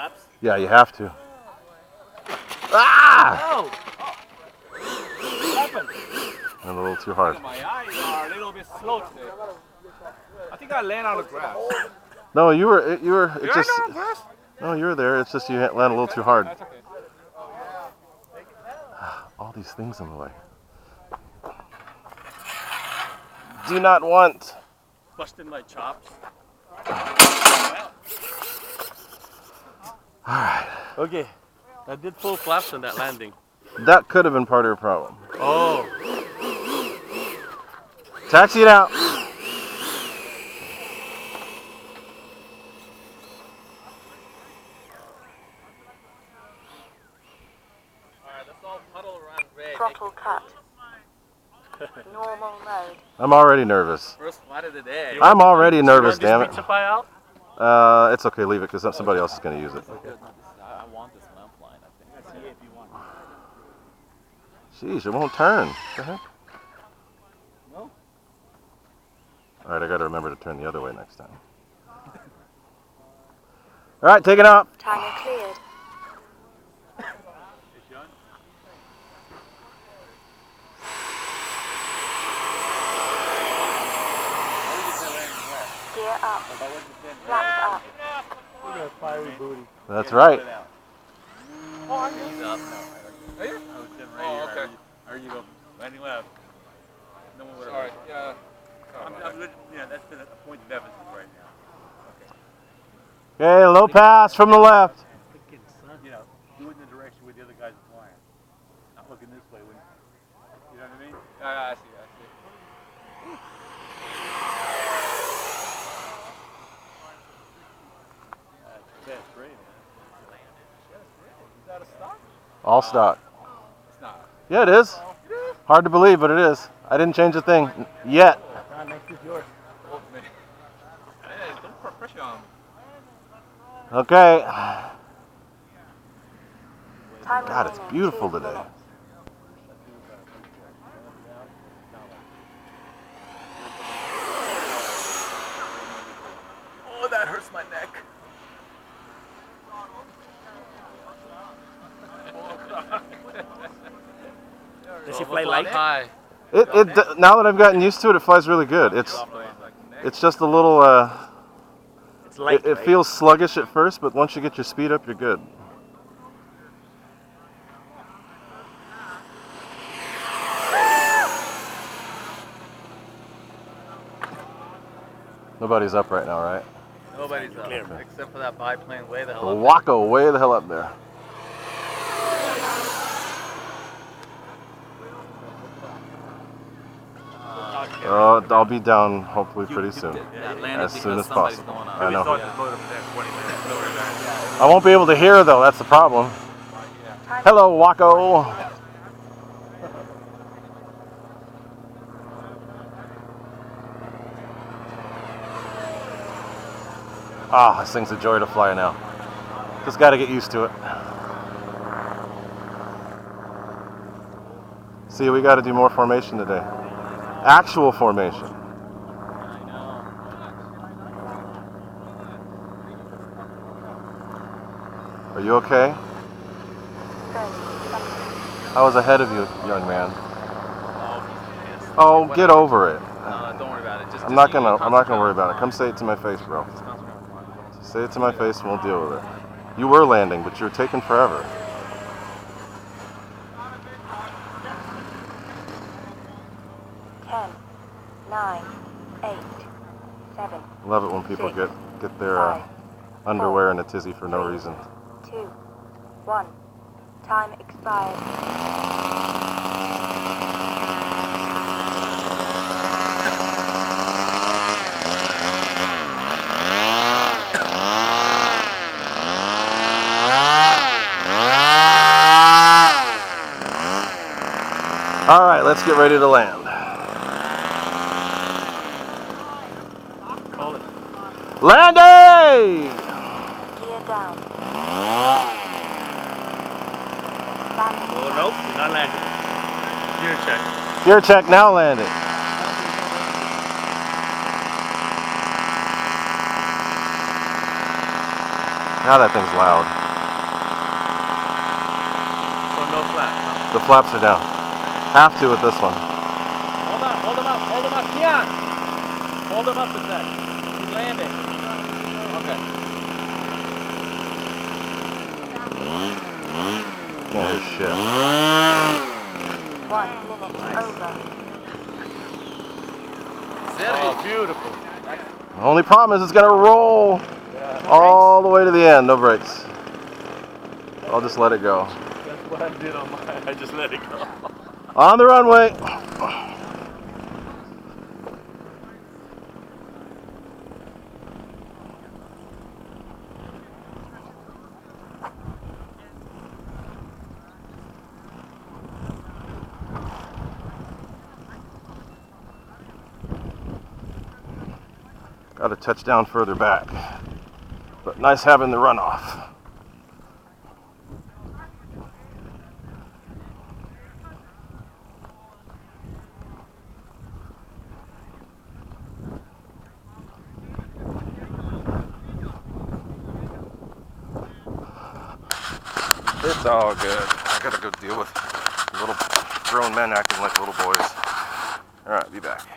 flaps? Yeah, you have to. Ah! Oh! What happened? A little too hard. My eyes are a little bit slow today. I think I land on the grass. No, you were. It You're just. on the grass? No, you were there. It's just you land a little too hard. That's okay. All these things in the way. Do not want. Busting my chops. Alright. Okay, I did full flaps on that landing. That could have been part of your problem. Oh. Taxi it out. Alright, let's all huddle around Ray. Throttle cut. Normal mode. I'm already nervous. First flight of the day. I'm already nervous, damn it. Pizza pie out? It's okay, leave it, because somebody else is going to use it. I want this when I'm flying, I think. See if you want. Jeez, it won't turn. What the heck? No? Alright, I got to remember to turn the other way next time. Alright, take it off. Timer cleared. Gear up. Flaps up. Look at that fiery booty. That's right. Oh, I'm he's up. Are you? Oh, okay. There you go. Landing left. No one would have. Sorry. Yeah. I'm good. Yeah, that's been a point of deficit right now. Okay, low pass from the left. You know, do it in the direction where the other guys are flying. Not looking this way. When, you know what I mean? I see. That's great, man. Is that a stock? All stock. It's not. Yeah, it is. Hard to believe, but it is. I didn't change a thing yet. Next is yours. Hey, don't put pressure on me. Okay. Time God, it's remaining, beautiful 2 today. minutes. Oh, that hurts my neck. Does she fly light? High. Now that I've gotten used to it, it flies really good. It's just a little. It's light. It feels sluggish at first, but once you get your speed up, you're good. Nobody's up right now, right? Nobody's up, except for that biplane way the hell The up. Waco way the hell up there. I'll be down hopefully pretty soon. As soon as possible. I know. I won't be able to hear though, that's the problem. Hello, Waco. Ah, this thing's a joy to fly now. Just got to get used to it. See, we got to do more formation today. Actual formation. Are you okay? I was ahead of you, young man. Oh, get over it. Don't worry about it. I'm not gonna worry about it. Come say it to my face, bro. Say it to my face and we'll deal with it. You were landing, but you were taking forever. Love it when people get their underwear in a tizzy for no reason. 2, 1. Time expired. All right, let's get ready to land. Call it. Landing! Gear down. Oh, nope, you're not landing. Gear check. Gear check, now landing. God, that thing's loud. So no flaps. The flaps are down. Have to with this one. Hold on, hold him up, Keon! Hold him up a sec. He's landing. Okay. Oh shit. 1 minute over. Oh, beautiful. The only problem is it's gonna roll all the way to the end. No brakes. I'll just let it go. That's what I did on mine. I just let it go. On the runway. Got a touchdown further back, but nice having the runoff. It's all good. I gotta go deal with little grown men acting like little boys. All right, be back.